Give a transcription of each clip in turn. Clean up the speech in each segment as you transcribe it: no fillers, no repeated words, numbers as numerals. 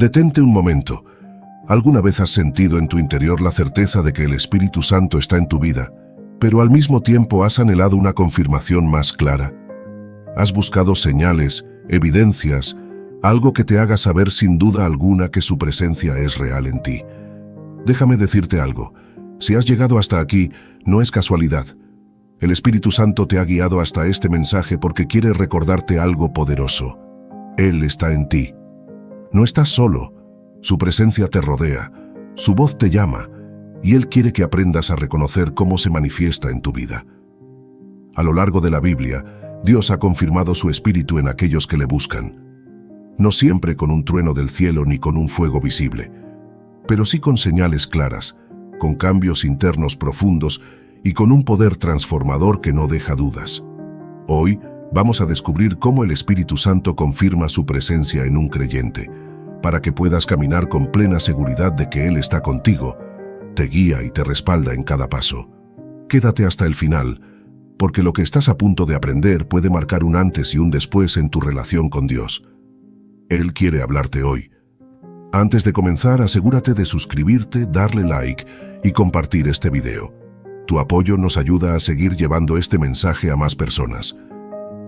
Detente un momento. ¿Alguna vez has sentido en tu interior la certeza de que el Espíritu Santo está en tu vida, pero al mismo tiempo has anhelado una confirmación más clara? ¿Has buscado señales, evidencias, algo que te haga saber sin duda alguna que su presencia es real en ti? Déjame decirte algo. Si has llegado hasta aquí, no es casualidad. El Espíritu Santo te ha guiado hasta este mensaje porque quiere recordarte algo poderoso. Él está en ti. No estás solo. Su presencia te rodea, su voz te llama, y Él quiere que aprendas a reconocer cómo se manifiesta en tu vida. A lo largo de la Biblia, Dios ha confirmado su Espíritu en aquellos que le buscan. No siempre con un trueno del cielo ni con un fuego visible, pero sí con señales claras, con cambios internos profundos y con un poder transformador que no deja dudas. Hoy vamos a descubrir cómo el Espíritu Santo confirma su presencia en un creyente, para que puedas caminar con plena seguridad de que Él está contigo, te guía y te respalda en cada paso. Quédate hasta el final, porque lo que estás a punto de aprender puede marcar un antes y un después en tu relación con Dios. Él quiere hablarte hoy. Antes de comenzar, asegúrate de suscribirte, darle like y compartir este video. Tu apoyo nos ayuda a seguir llevando este mensaje a más personas.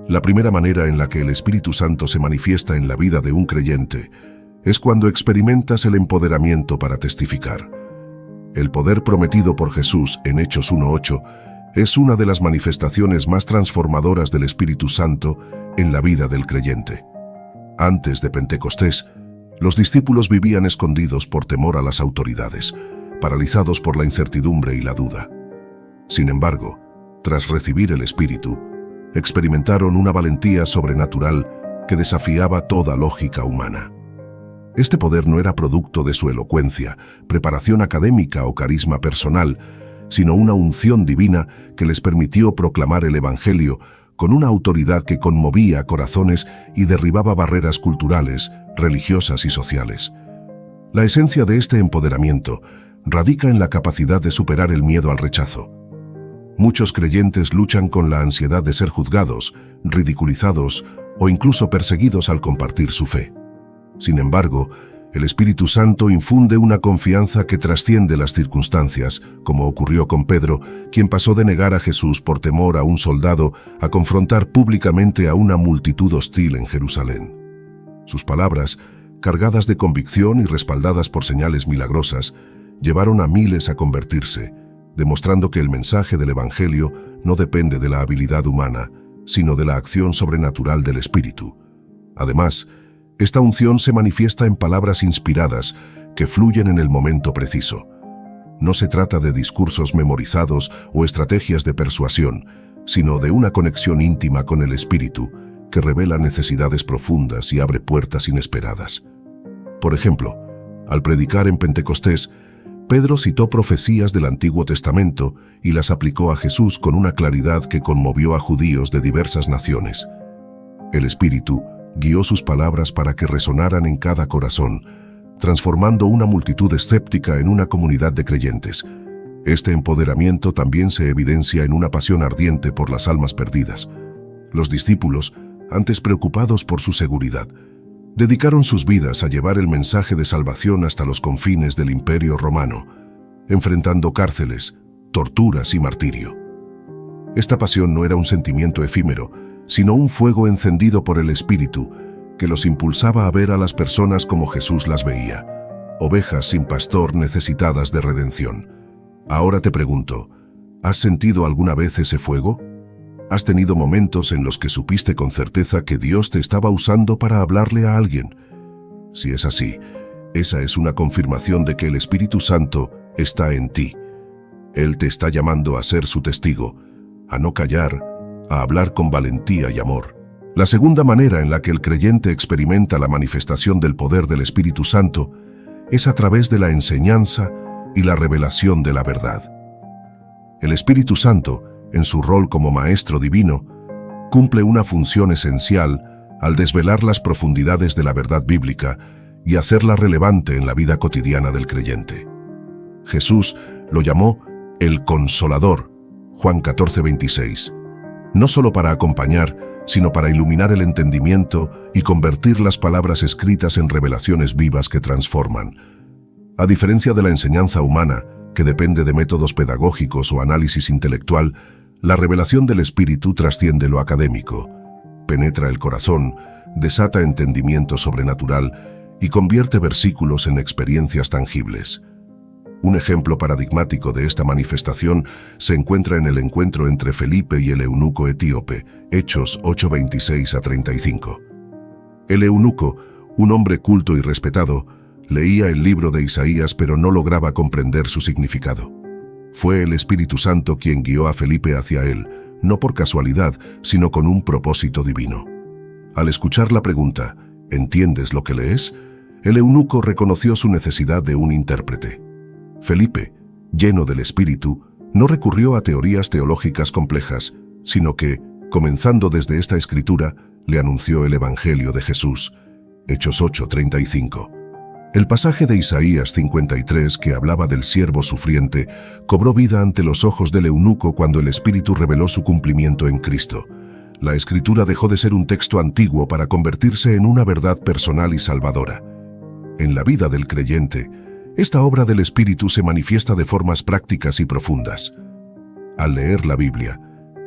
La primera manera en la que el Espíritu Santo se manifiesta en la vida de un creyente es cuando experimentas el empoderamiento para testificar. El poder prometido por Jesús en Hechos 1:8 es una de las manifestaciones más transformadoras del Espíritu Santo en la vida del creyente. Antes de Pentecostés, los discípulos vivían escondidos por temor a las autoridades, paralizados por la incertidumbre y la duda. Sin embargo, tras recibir el Espíritu, experimentaron una valentía sobrenatural que desafiaba toda lógica humana. Este poder no era producto de su elocuencia, preparación académica o carisma personal, sino una unción divina que les permitió proclamar el Evangelio con una autoridad que conmovía corazones y derribaba barreras culturales, religiosas y sociales. La esencia de este empoderamiento radica en la capacidad de superar el miedo al rechazo. Muchos creyentes luchan con la ansiedad de ser juzgados, ridiculizados o incluso perseguidos al compartir su fe. Sin embargo, el Espíritu Santo infunde una confianza que trasciende las circunstancias, como ocurrió con Pedro, quien pasó de negar a Jesús por temor a un soldado a confrontar públicamente a una multitud hostil en Jerusalén. Sus palabras, cargadas de convicción y respaldadas por señales milagrosas, llevaron a miles a convertirse, demostrando que el mensaje del Evangelio no depende de la habilidad humana, sino de la acción sobrenatural del Espíritu. Además, esta unción se manifiesta en palabras inspiradas que fluyen en el momento preciso. No se trata de discursos memorizados o estrategias de persuasión, sino de una conexión íntima con el Espíritu que revela necesidades profundas y abre puertas inesperadas. Por ejemplo, al predicar en Pentecostés, Pedro citó profecías del Antiguo Testamento y las aplicó a Jesús con una claridad que conmovió a judíos de diversas naciones. El Espíritu guió sus palabras para que resonaran en cada corazón, transformando una multitud escéptica en una comunidad de creyentes. Este empoderamiento también se evidencia en una pasión ardiente por las almas perdidas. Los discípulos, antes preocupados por su seguridad, dedicaron sus vidas a llevar el mensaje de salvación hasta los confines del Imperio Romano, enfrentando cárceles, torturas y martirio. Esta pasión no era un sentimiento efímero, sino un fuego encendido por el Espíritu que los impulsaba a ver a las personas como Jesús las veía, ovejas sin pastor necesitadas de redención. Ahora te pregunto, ¿has sentido alguna vez ese fuego? ¿Has tenido momentos en los que supiste con certeza que Dios te estaba usando para hablarle a alguien? Si es así, esa es una confirmación de que el Espíritu Santo está en ti. Él te está llamando a ser su testigo, a no callar, a hablar con valentía y amor. La segunda manera en la que el creyente experimenta la manifestación del poder del Espíritu Santo es a través de la enseñanza y la revelación de la verdad. El Espíritu Santo, en su rol como Maestro Divino, cumple una función esencial al desvelar las profundidades de la verdad bíblica y hacerla relevante en la vida cotidiana del creyente. Jesús lo llamó el Consolador, Juan 14:26, no solo para acompañar, sino para iluminar el entendimiento y convertir las palabras escritas en revelaciones vivas que transforman. A diferencia de la enseñanza humana, que depende de métodos pedagógicos o análisis intelectual, la revelación del Espíritu trasciende lo académico, penetra el corazón, desata entendimiento sobrenatural y convierte versículos en experiencias tangibles. Un ejemplo paradigmático de esta manifestación se encuentra en el encuentro entre Felipe y el eunuco etíope, Hechos 8:26-35. El eunuco, un hombre culto y respetado, leía el libro de Isaías pero no lograba comprender su significado. Fue el Espíritu Santo quien guió a Felipe hacia él, no por casualidad, sino con un propósito divino. Al escuchar la pregunta, ¿entiendes lo que lees?, el eunuco reconoció su necesidad de un intérprete. Felipe, lleno del Espíritu, no recurrió a teorías teológicas complejas, sino que, comenzando desde esta escritura, le anunció el Evangelio de Jesús. Hechos 8:35. El pasaje de Isaías 53 que hablaba del siervo sufriente cobró vida ante los ojos del eunuco cuando el Espíritu reveló su cumplimiento en Cristo. La Escritura dejó de ser un texto antiguo para convertirse en una verdad personal y salvadora. En la vida del creyente, esta obra del Espíritu se manifiesta de formas prácticas y profundas. Al leer la Biblia,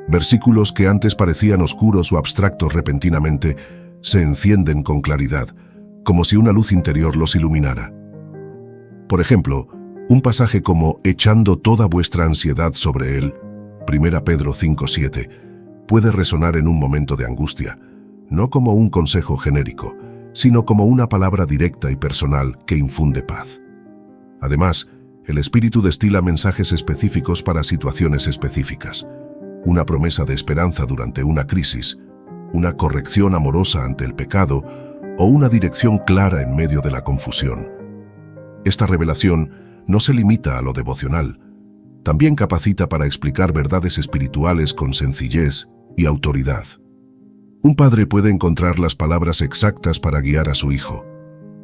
versículos que antes parecían oscuros o abstractos repentinamente se encienden con claridad, como si una luz interior los iluminara. Por ejemplo, un pasaje como «echando toda vuestra ansiedad sobre Él», 1 Pedro 5:7, puede resonar en un momento de angustia, no como un consejo genérico, sino como una palabra directa y personal que infunde paz. Además, el Espíritu destila mensajes específicos para situaciones específicas, una promesa de esperanza durante una crisis, una corrección amorosa ante el pecado o una dirección clara en medio de la confusión. Esta revelación no se limita a lo devocional, también capacita para explicar verdades espirituales con sencillez y autoridad. Un padre puede encontrar las palabras exactas para guiar a su hijo.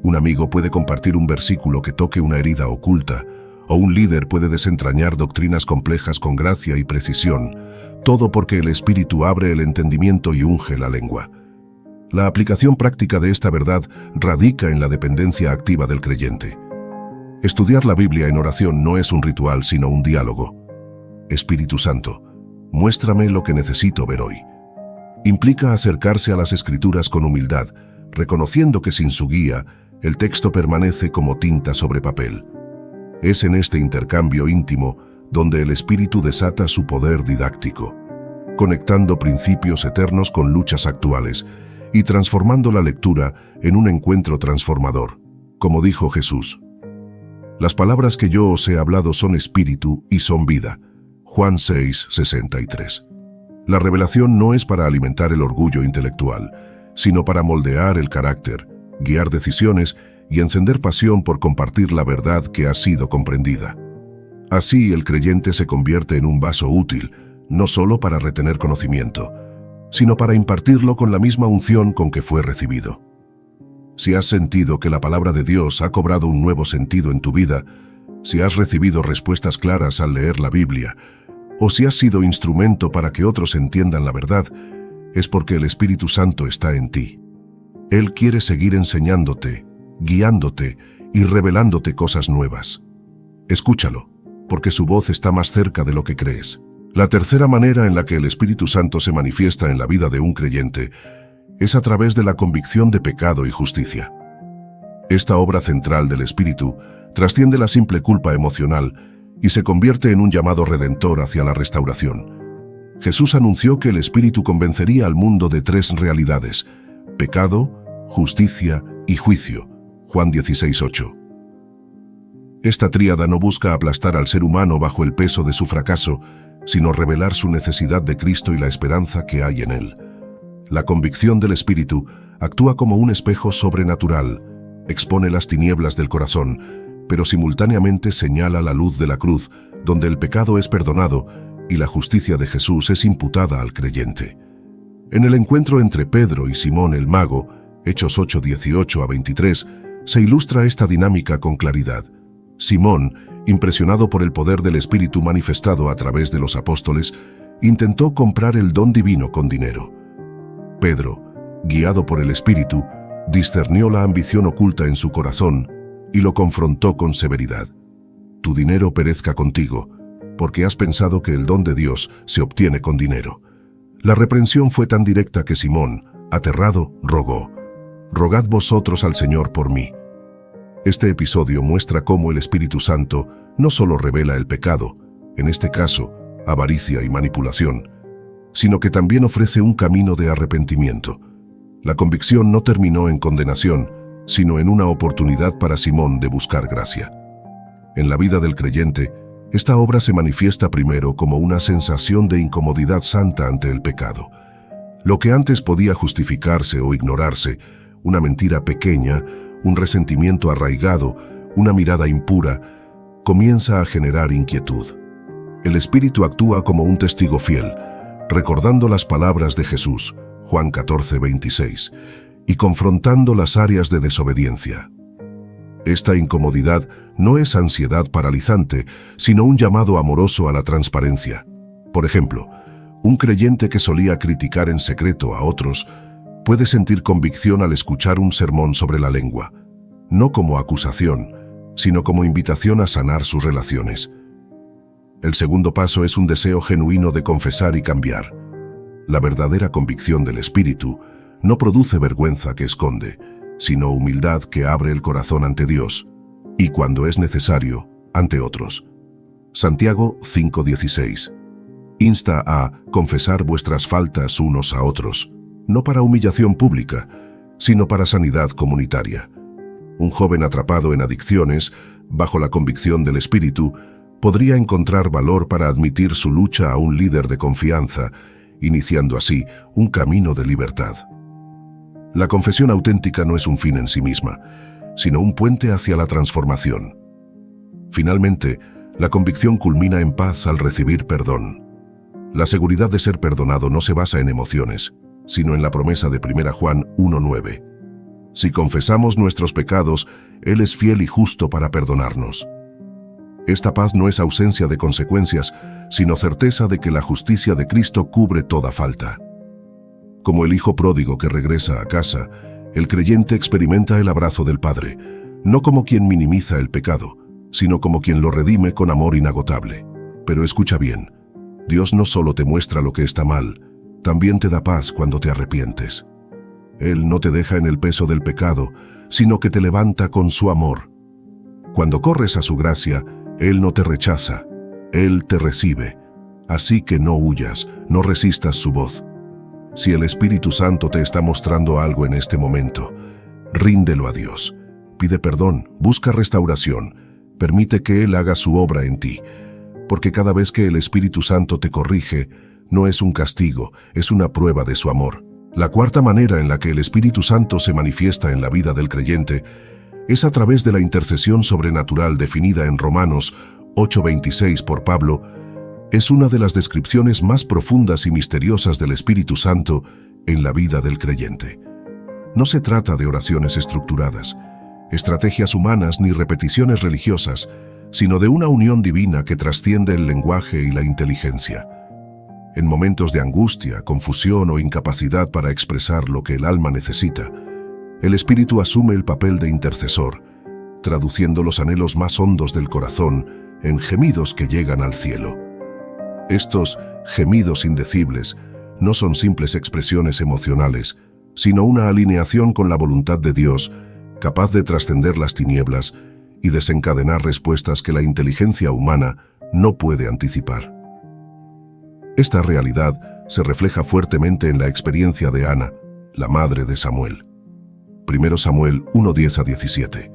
Un amigo puede compartir un versículo que toque una herida oculta, o un líder puede desentrañar doctrinas complejas con gracia y precisión, todo porque el Espíritu abre el entendimiento y unge la lengua. La aplicación práctica de esta verdad radica en la dependencia activa del creyente. Estudiar la Biblia en oración no es un ritual, sino un diálogo. Espíritu Santo, muéstrame lo que necesito ver hoy. Implica acercarse a las Escrituras con humildad, reconociendo que sin su guía, el texto permanece como tinta sobre papel. Es en este intercambio íntimo donde el Espíritu desata su poder didáctico, conectando principios eternos con luchas actuales y transformando la lectura en un encuentro transformador. Como dijo Jesús, «Las palabras que yo os he hablado son espíritu y son vida». Juan 6:63. La revelación no es para alimentar el orgullo intelectual, sino para moldear el carácter, guiar decisiones y encender pasión por compartir la verdad que ha sido comprendida. Así el creyente se convierte en un vaso útil, no solo para retener conocimiento, sino para impartirlo con la misma unción con que fue recibido. Si has sentido que la palabra de Dios ha cobrado un nuevo sentido en tu vida, si has recibido respuestas claras al leer la Biblia, o si has sido instrumento para que otros entiendan la verdad, es porque el Espíritu Santo está en ti. Él quiere seguir enseñándote, guiándote y revelándote cosas nuevas. Escúchalo, porque su voz está más cerca de lo que crees. La tercera manera en la que el Espíritu Santo se manifiesta en la vida de un creyente es a través de la convicción de pecado y justicia. Esta obra central del Espíritu trasciende la simple culpa emocional y se convierte en un llamado redentor hacia la restauración. Jesús anunció que el Espíritu convencería al mundo de tres realidades: pecado, justicia y juicio. Juan 16:8. Esta tríada no busca aplastar al ser humano bajo el peso de su fracaso, sino revelar su necesidad de Cristo y la esperanza que hay en Él. La convicción del Espíritu actúa como un espejo sobrenatural, expone las tinieblas del corazón, pero simultáneamente señala la luz de la cruz, donde el pecado es perdonado y la justicia de Jesús es imputada al creyente. En el encuentro entre Pedro y Simón el mago, Hechos 8:18-23, se ilustra esta dinámica con claridad. Simón, impresionado por el poder del Espíritu manifestado a través de los apóstoles, intentó comprar el don divino con dinero. Pedro, guiado por el Espíritu, discernió la ambición oculta en su corazón y lo confrontó con severidad. Tu dinero perezca contigo, porque has pensado que el don de Dios se obtiene con dinero. La reprensión fue tan directa que Simón, aterrado, rogó: Rogad vosotros al Señor por mí. Este episodio muestra cómo el Espíritu Santo no solo revela el pecado, en este caso, avaricia y manipulación, sino que también ofrece un camino de arrepentimiento. La convicción no terminó en condenación, sino en una oportunidad para Simón de buscar gracia. En la vida del creyente, esta obra se manifiesta primero como una sensación de incomodidad santa ante el pecado. Lo que antes podía justificarse o ignorarse, una mentira pequeña, un resentimiento arraigado, una mirada impura, comienza a generar inquietud. El Espíritu actúa como un testigo fiel, recordando las palabras de Jesús, Juan 14:26, y confrontando las áreas de desobediencia. Esta incomodidad no es ansiedad paralizante, sino un llamado amoroso a la transparencia. Por ejemplo, un creyente que solía criticar en secreto a otros puede sentir convicción al escuchar un sermón sobre la lengua, no como acusación, sino como invitación a sanar sus relaciones. El segundo paso es un deseo genuino de confesar y cambiar. La verdadera convicción del Espíritu no produce vergüenza que esconde, sino humildad que abre el corazón ante Dios, y cuando es necesario, ante otros. Santiago 5:16 insta a confesar vuestras faltas unos a otros, no para humillación pública, sino para sanidad comunitaria. Un joven atrapado en adicciones, bajo la convicción del Espíritu, podría encontrar valor para admitir su lucha a un líder de confianza, iniciando así un camino de libertad. La confesión auténtica no es un fin en sí misma, sino un puente hacia la transformación. Finalmente, la convicción culmina en paz al recibir perdón. La seguridad de ser perdonado no se basa en emociones, sino en la promesa de 1 Juan 1:9. Si confesamos nuestros pecados, Él es fiel y justo para perdonarnos. Esta paz no es ausencia de consecuencias, sino certeza de que la justicia de Cristo cubre toda falta. Como el hijo pródigo que regresa a casa, el creyente experimenta el abrazo del Padre, no como quien minimiza el pecado, sino como quien lo redime con amor inagotable. Pero escucha bien, Dios no solo te muestra lo que está mal, también te da paz cuando te arrepientes. Él no te deja en el peso del pecado, sino que te levanta con su amor. Cuando corres a su gracia, Él no te rechaza, Él te recibe. Así que no huyas, no resistas su voz. Si el Espíritu Santo te está mostrando algo en este momento, ríndelo a Dios. Pide perdón, busca restauración, permite que Él haga su obra en ti, porque cada vez que el Espíritu Santo te corrige, no es un castigo, es una prueba de su amor. La cuarta manera en la que el Espíritu Santo se manifiesta en la vida del creyente es a través de la intercesión sobrenatural definida en Romanos 8:26 por Pablo. Es una de las descripciones más profundas y misteriosas del Espíritu Santo en la vida del creyente. No se trata de oraciones estructuradas, estrategias humanas ni repeticiones religiosas, sino de una unión divina que trasciende el lenguaje y la inteligencia. En momentos de angustia, confusión o incapacidad para expresar lo que el alma necesita, el Espíritu asume el papel de intercesor, traduciendo los anhelos más hondos del corazón en gemidos que llegan al cielo. Estos gemidos indecibles no son simples expresiones emocionales, sino una alineación con la voluntad de Dios, capaz de trascender las tinieblas y desencadenar respuestas que la inteligencia humana no puede anticipar. Esta realidad se refleja fuertemente en la experiencia de Ana, la madre de Samuel. 1 Samuel 1:10-17.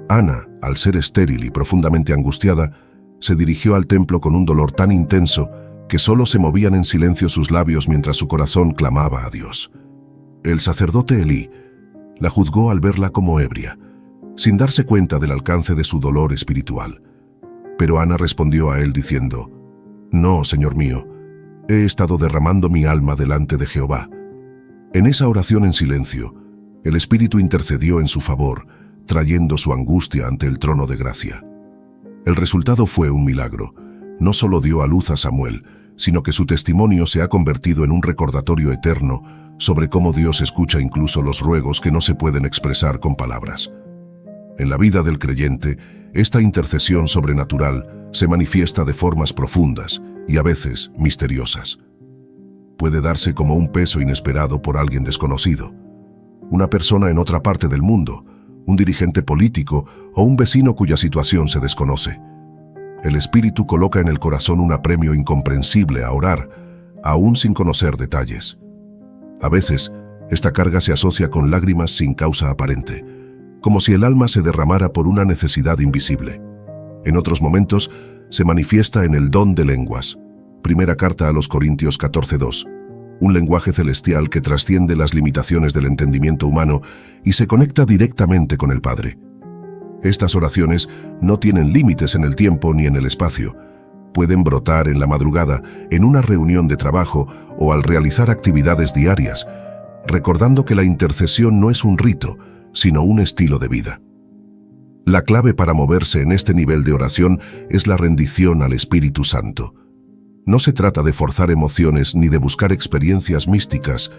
Ana, al ser estéril y profundamente angustiada, se dirigió al templo con un dolor tan intenso que solo se movían en silencio sus labios mientras su corazón clamaba a Dios. El sacerdote Elí la juzgó al verla como ebria, sin darse cuenta del alcance de su dolor espiritual. Pero Ana respondió a él diciendo: «No, Señor mío, he estado derramando mi alma delante de Jehová». En esa oración en silencio, el Espíritu intercedió en su favor, trayendo su angustia ante el trono de gracia. El resultado fue un milagro. No solo dio a luz a Samuel, sino que su testimonio se ha convertido en un recordatorio eterno sobre cómo Dios escucha incluso los ruegos que no se pueden expresar con palabras. En la vida del creyente, esta intercesión sobrenatural se manifiesta de formas profundas y a veces misteriosas. Puede darse como un peso inesperado por alguien desconocido, una persona en otra parte del mundo, un dirigente político o un vecino cuya situación se desconoce. El Espíritu coloca en el corazón un apremio incomprensible a orar, aún sin conocer detalles. A veces, esta carga se asocia con lágrimas sin causa aparente, como si el alma se derramara por una necesidad invisible. En otros momentos, se manifiesta en el don de lenguas. Primera carta a los Corintios 14:2. Un lenguaje celestial que trasciende las limitaciones del entendimiento humano y se conecta directamente con el Padre. Estas oraciones no tienen límites en el tiempo ni en el espacio. Pueden brotar en la madrugada, en una reunión de trabajo o al realizar actividades diarias, recordando que la intercesión no es un rito, sino un estilo de vida. La clave para moverse en este nivel de oración es la rendición al Espíritu Santo. No se trata de forzar emociones ni de buscar experiencias místicas,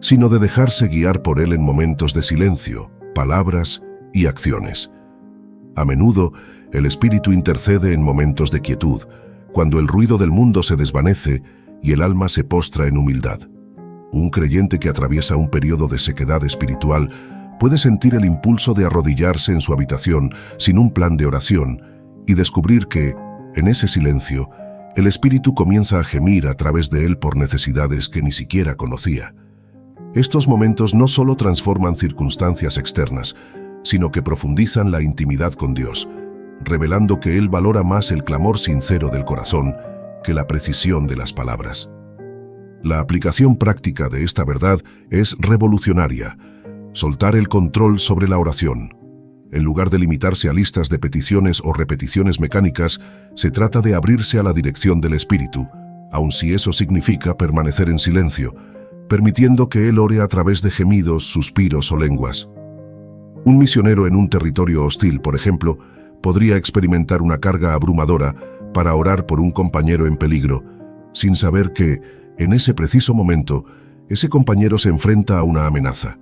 sino de dejarse guiar por Él en momentos de silencio, palabras y acciones. A menudo, el Espíritu intercede en momentos de quietud, cuando el ruido del mundo se desvanece y el alma se postra en humildad. Un creyente que atraviesa un periodo de sequedad espiritual puede sentir el impulso de arrodillarse en su habitación sin un plan de oración y descubrir que, en ese silencio, el Espíritu comienza a gemir a través de él por necesidades que ni siquiera conocía. Estos momentos no solo transforman circunstancias externas, sino que profundizan la intimidad con Dios, revelando que Él valora más el clamor sincero del corazón que la precisión de las palabras. La aplicación práctica de esta verdad es revolucionaria: soltar el control sobre la oración. En lugar de limitarse a listas de peticiones o repeticiones mecánicas, se trata de abrirse a la dirección del Espíritu, aun si eso significa permanecer en silencio, permitiendo que Él ore a través de gemidos, suspiros o lenguas. Un misionero en un territorio hostil, por ejemplo, podría experimentar una carga abrumadora para orar por un compañero en peligro, sin saber que, en ese preciso momento, ese compañero se enfrenta a una amenaza.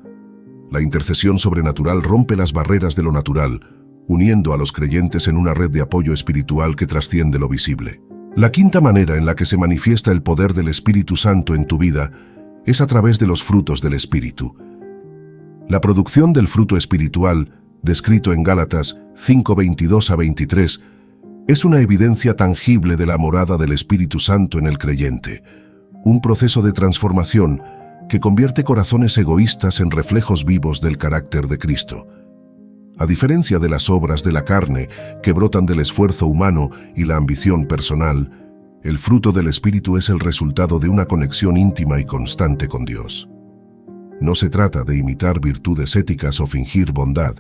La intercesión sobrenatural rompe las barreras de lo natural, uniendo a los creyentes en una red de apoyo espiritual que trasciende lo visible. La quinta manera en la que se manifiesta el poder del Espíritu Santo en tu vida es a través de los frutos del Espíritu. La producción del fruto espiritual, descrito en Gálatas 5:22-23, es una evidencia tangible de la morada del Espíritu Santo en el creyente, un proceso de transformación que convierte corazones egoístas en reflejos vivos del carácter de Cristo. A diferencia de las obras de la carne que brotan del esfuerzo humano y la ambición personal, el fruto del Espíritu es el resultado de una conexión íntima y constante con Dios. No se trata de imitar virtudes éticas o fingir bondad,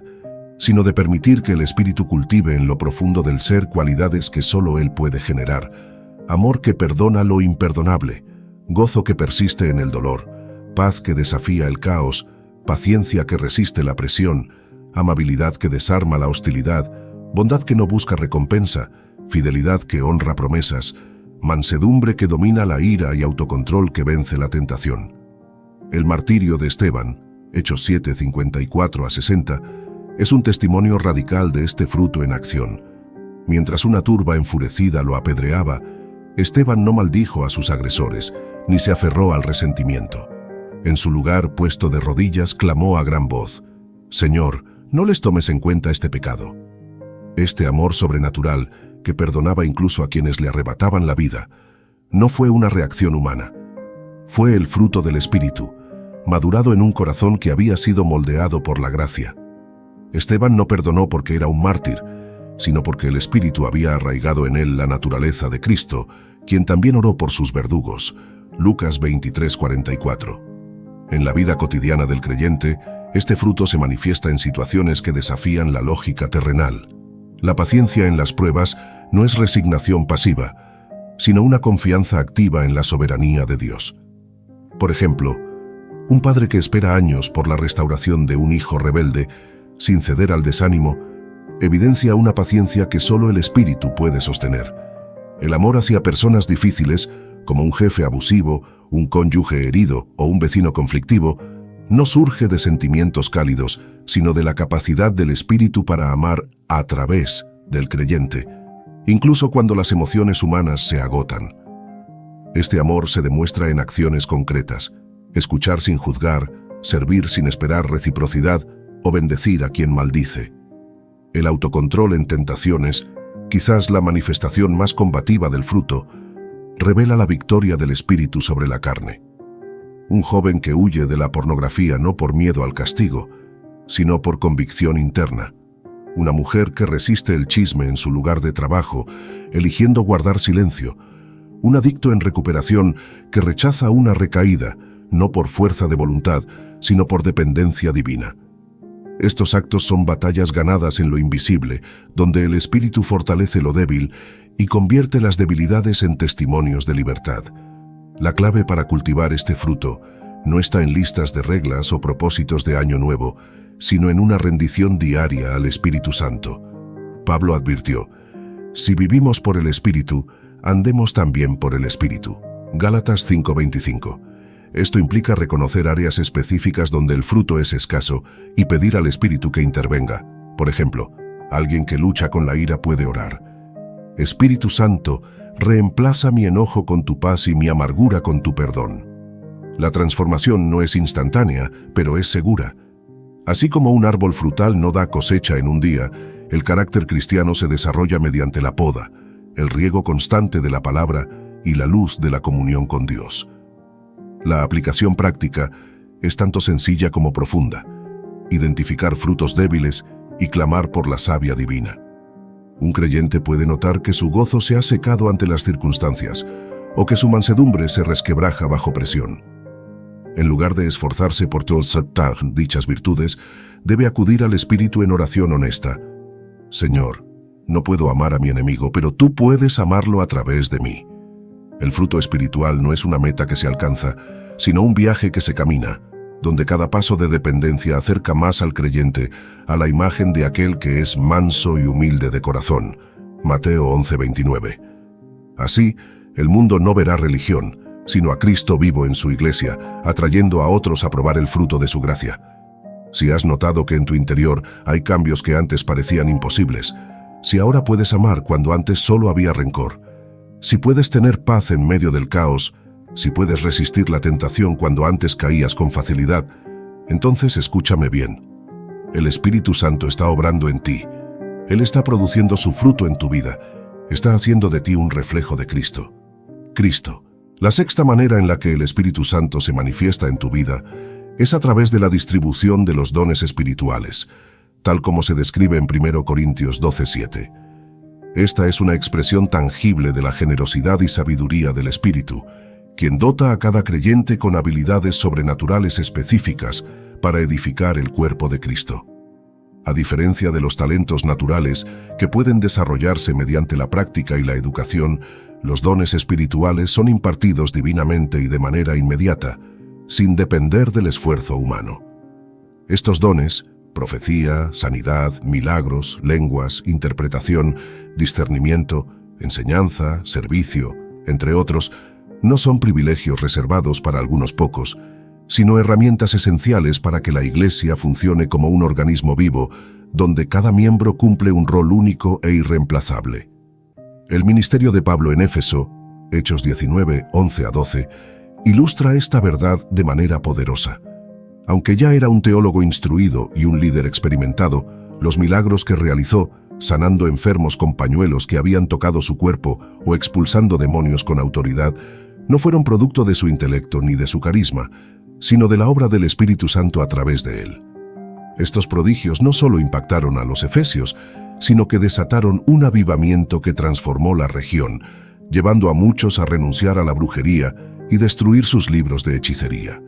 sino de permitir que el Espíritu cultive en lo profundo del ser cualidades que solo Él puede generar: amor que perdona lo imperdonable, gozo que persiste en el dolor, paz que desafía el caos, paciencia que resiste la presión, amabilidad que desarma la hostilidad, bondad que no busca recompensa, fidelidad que honra promesas, mansedumbre que domina la ira y autocontrol que vence la tentación. El martirio de Esteban, Hechos 7:54-60, es un testimonio radical de este fruto en acción. Mientras una turba enfurecida lo apedreaba, Esteban no maldijo a sus agresores, ni se aferró al resentimiento. En su lugar, puesto de rodillas, clamó a gran voz: «Señor, no les tomes en cuenta este pecado». Este amor sobrenatural, que perdonaba incluso a quienes le arrebataban la vida, no fue una reacción humana. Fue el fruto del Espíritu, madurado en un corazón que había sido moldeado por la gracia. Esteban no perdonó porque era un mártir, sino porque el Espíritu había arraigado en él la naturaleza de Cristo, quien también oró por sus verdugos. Lucas 23:44. En la vida cotidiana del creyente, este fruto se manifiesta en situaciones que desafían la lógica terrenal. La paciencia en las pruebas no es resignación pasiva, sino una confianza activa en la soberanía de Dios. Por ejemplo, un padre que espera años por la restauración de un hijo rebelde, sin ceder al desánimo, evidencia una paciencia que solo el Espíritu puede sostener. El amor hacia personas difíciles, como un jefe abusivo un cónyuge herido o un vecino conflictivo, no surge de sentimientos cálidos, sino de la capacidad del Espíritu para amar a través del creyente, incluso cuando las emociones humanas se agotan. Este amor se demuestra en acciones concretas: escuchar sin juzgar, servir sin esperar reciprocidad o bendecir a quien maldice. El autocontrol en tentaciones, quizás la manifestación más combativa del fruto, revela la victoria del Espíritu sobre la carne. Un joven que huye de la pornografía no por miedo al castigo, sino por convicción interna. Una mujer que resiste el chisme en su lugar de trabajo, eligiendo guardar silencio. Un adicto en recuperación que rechaza una recaída, no por fuerza de voluntad, sino por dependencia divina. Estos actos son batallas ganadas en lo invisible, donde el Espíritu fortalece lo débil y convierte las debilidades en testimonios de libertad. La clave para cultivar este fruto no está en listas de reglas o propósitos de Año Nuevo, sino en una rendición diaria al Espíritu Santo. Pablo advirtió: si vivimos por el Espíritu, andemos también por el Espíritu. Gálatas 5:25. Esto implica reconocer áreas específicas donde el fruto es escaso y pedir al Espíritu que intervenga. Por ejemplo, alguien que lucha con la ira puede orar: Espíritu Santo, reemplaza mi enojo con tu paz y mi amargura con tu perdón. La transformación no es instantánea, pero es segura. Así como un árbol frutal no da cosecha en un día, el carácter cristiano se desarrolla mediante la poda, el riego constante de la palabra y la luz de la comunión con Dios. La aplicación práctica es tanto sencilla como profunda: identificar frutos débiles y clamar por la savia divina. Un creyente puede notar que su gozo se ha secado ante las circunstancias, o que su mansedumbre se resquebraja bajo presión. En lugar de esforzarse por aceptar dichas virtudes, debe acudir al Espíritu en oración honesta: Señor, no puedo amar a mi enemigo, pero tú puedes amarlo a través de mí. El fruto espiritual no es una meta que se alcanza, sino un viaje que se camina, donde cada paso de dependencia acerca más al creyente a la imagen de aquel que es manso y humilde de corazón. Mateo 11:29. Así, el mundo no verá religión, sino a Cristo vivo en su iglesia, atrayendo a otros a probar el fruto de su gracia. Si has notado que en tu interior hay cambios que antes parecían imposibles, si ahora puedes amar cuando antes solo había rencor, si puedes tener paz en medio del caos, si puedes resistir la tentación cuando antes caías con facilidad, entonces escúchame bien. El Espíritu Santo está obrando en ti. Él está produciendo su fruto en tu vida. Está haciendo de ti un reflejo de Cristo. Cristo. La sexta manera en la que el Espíritu Santo se manifiesta en tu vida es a través de la distribución de los dones espirituales, tal como se describe en 1 Corintios 12:7. Esta es una expresión tangible de la generosidad y sabiduría del Espíritu, quien dota a cada creyente con habilidades sobrenaturales específicas para edificar el cuerpo de Cristo. A diferencia de los talentos naturales que pueden desarrollarse mediante la práctica y la educación, los dones espirituales son impartidos divinamente y de manera inmediata, sin depender del esfuerzo humano. Estos dones, profecía, sanidad, milagros, lenguas, interpretación, discernimiento, enseñanza, servicio, entre otros, no son privilegios reservados para algunos pocos, sino herramientas esenciales para que la Iglesia funcione como un organismo vivo, donde cada miembro cumple un rol único e irreemplazable. El ministerio de Pablo en Éfeso, Hechos 19, 11-12, ilustra esta verdad de manera poderosa. Aunque ya era un teólogo instruido y un líder experimentado, los milagros que realizó, sanando enfermos con pañuelos que habían tocado su cuerpo o expulsando demonios con autoridad, no fueron producto de su intelecto ni de su carisma, sino de la obra del Espíritu Santo a través de él. Estos prodigios no solo impactaron a los efesios, sino que desataron un avivamiento que transformó la región, llevando a muchos a renunciar a la brujería y destruir sus libros de hechicería.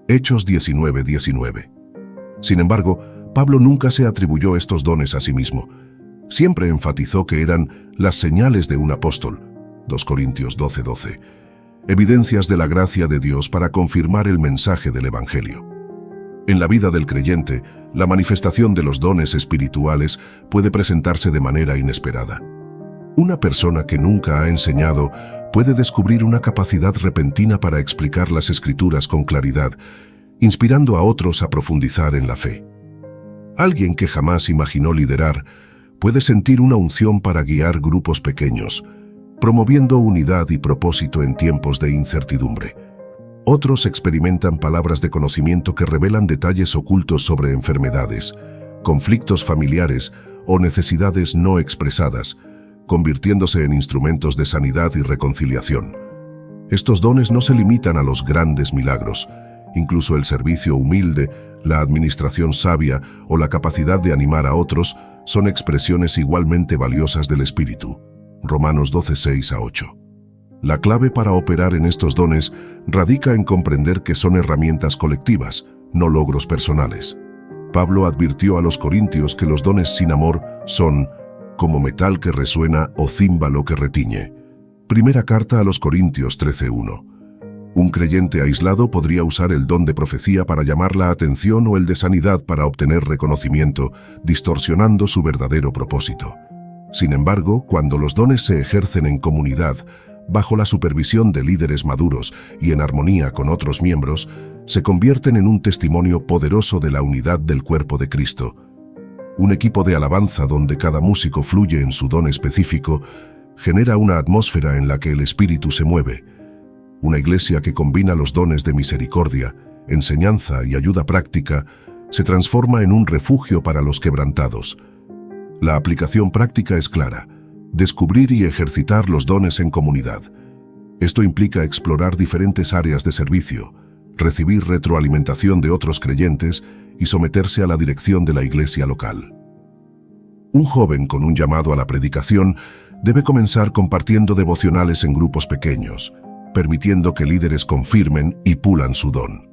Hechos 19:19. Sin embargo, Pablo nunca se atribuyó estos dones a sí mismo. Siempre enfatizó que eran las señales de un apóstol. 2 Corintios 12:12. Evidencias de la gracia de Dios para confirmar el mensaje del Evangelio. En la vida del creyente, la manifestación de los dones espirituales puede presentarse de manera inesperada. Una persona que nunca ha enseñado puede descubrir una capacidad repentina para explicar las Escrituras con claridad, inspirando a otros a profundizar en la fe. Alguien que jamás imaginó liderar puede sentir una unción para guiar grupos pequeños, promoviendo unidad y propósito en tiempos de incertidumbre. Otros experimentan palabras de conocimiento que revelan detalles ocultos sobre enfermedades, conflictos familiares o necesidades no expresadas, convirtiéndose en instrumentos de sanidad y reconciliación. Estos dones no se limitan a los grandes milagros. Incluso el servicio humilde, la administración sabia o la capacidad de animar a otros son expresiones igualmente valiosas del Espíritu. Romanos 12, 6-8. La clave para operar en estos dones radica en comprender que son herramientas colectivas, no logros personales. Pablo advirtió a los corintios que los dones sin amor son como metal que resuena o címbalo que retiñe. Primera carta a los Corintios 13:1. Un creyente aislado podría usar el don de profecía para llamar la atención o el de sanidad para obtener reconocimiento, distorsionando su verdadero propósito. Sin embargo, cuando los dones se ejercen en comunidad, bajo la supervisión de líderes maduros y en armonía con otros miembros, se convierten en un testimonio poderoso de la unidad del cuerpo de Cristo. Un equipo de alabanza donde cada músico fluye en su don específico genera una atmósfera en la que el Espíritu se mueve. Una iglesia que combina los dones de misericordia, enseñanza y ayuda práctica se transforma en un refugio para los quebrantados. La aplicación práctica es clara: descubrir y ejercitar los dones en comunidad. Esto implica explorar diferentes áreas de servicio, recibir retroalimentación de otros creyentes y someterse a la dirección de la iglesia local. Un joven con un llamado a la predicación debe comenzar compartiendo devocionales en grupos pequeños, permitiendo que líderes confirmen y pulan su don.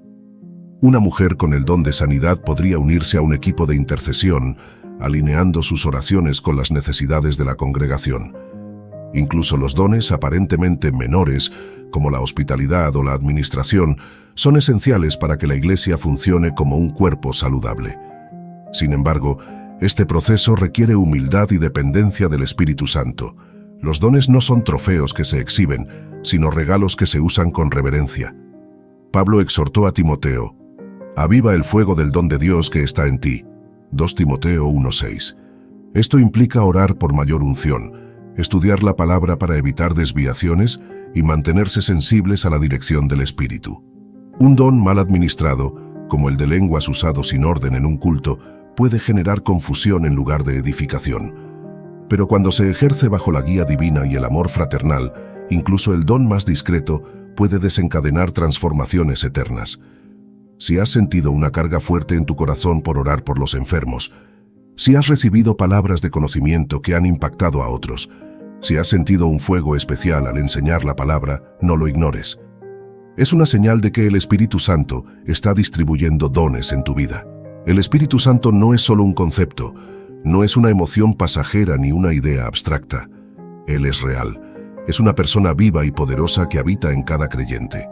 Una mujer con el don de sanidad podría unirse a un equipo de intercesión, alineando sus oraciones con las necesidades de la congregación. Incluso los dones aparentemente menores, como la hospitalidad o la administración, son esenciales para que la iglesia funcione como un cuerpo saludable. Sin embargo, este proceso requiere humildad y dependencia del Espíritu Santo. Los dones no son trofeos que se exhiben, sino regalos que se usan con reverencia. Pablo exhortó a Timoteo: «Aviva el fuego del don de Dios que está en ti». 2 Timoteo 1:6. Esto implica orar por mayor unción, estudiar la palabra para evitar desviaciones y mantenerse sensibles a la dirección del Espíritu. Un don mal administrado, como el de lenguas usado sin orden en un culto, puede generar confusión en lugar de edificación. Pero cuando se ejerce bajo la guía divina y el amor fraternal, incluso el don más discreto puede desencadenar transformaciones eternas. Si has sentido una carga fuerte en tu corazón por orar por los enfermos, si has recibido palabras de conocimiento que han impactado a otros, si has sentido un fuego especial al enseñar la palabra, no lo ignores. Es una señal de que el Espíritu Santo está distribuyendo dones en tu vida. El Espíritu Santo no es solo un concepto, no es una emoción pasajera ni una idea abstracta. Él es real. Es una persona viva y poderosa que habita en cada creyente.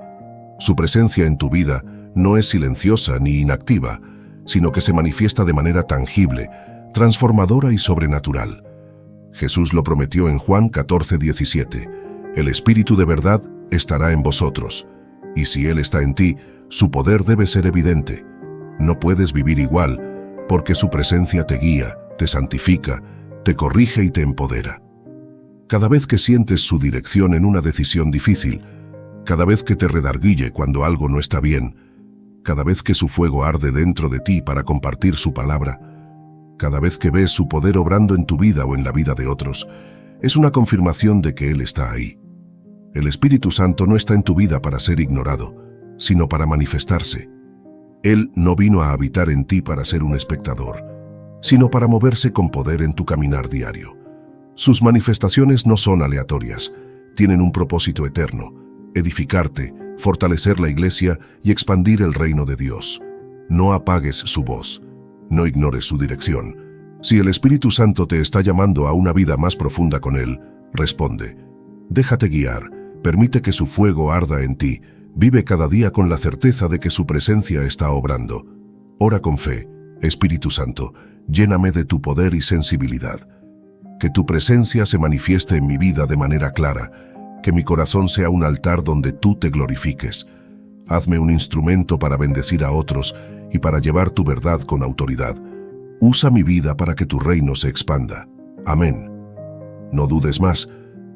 Su presencia en tu vida no es silenciosa ni inactiva, sino que se manifiesta de manera tangible, transformadora y sobrenatural. Jesús lo prometió en Juan 14:17. El Espíritu de verdad estará en vosotros, y si Él está en ti, su poder debe ser evidente. No puedes vivir igual, porque su presencia te guía, te santifica, te corrige y te empodera. Cada vez que sientes su dirección en una decisión difícil, cada vez que te redarguye cuando algo no está bien, cada vez que su fuego arde dentro de ti para compartir su palabra, cada vez que ves su poder obrando en tu vida o en la vida de otros, es una confirmación de que Él está ahí. El Espíritu Santo no está en tu vida para ser ignorado, sino para manifestarse. Él no vino a habitar en ti para ser un espectador, sino para moverse con poder en tu caminar diario. Sus manifestaciones no son aleatorias, tienen un propósito eterno: edificarte, fortalecer la iglesia y expandir el reino de Dios. No apagues su voz, no ignores su dirección. Si el Espíritu Santo te está llamando a una vida más profunda con Él, responde. Déjate guiar, permite que su fuego arda en ti, vive cada día con la certeza de que su presencia está obrando. Ora con fe: Espíritu Santo, lléname de tu poder y sensibilidad. Que tu presencia se manifieste en mi vida de manera clara, que mi corazón sea un altar donde tú te glorifiques. Hazme un instrumento para bendecir a otros y para llevar tu verdad con autoridad. Usa mi vida para que tu reino se expanda. Amén. No dudes más.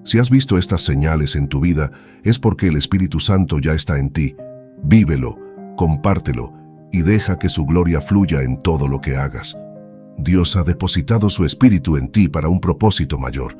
Si has visto estas señales en tu vida, es porque el Espíritu Santo ya está en ti. Vívelo, compártelo y deja que su gloria fluya en todo lo que hagas. Dios ha depositado su Espíritu en ti para un propósito mayor.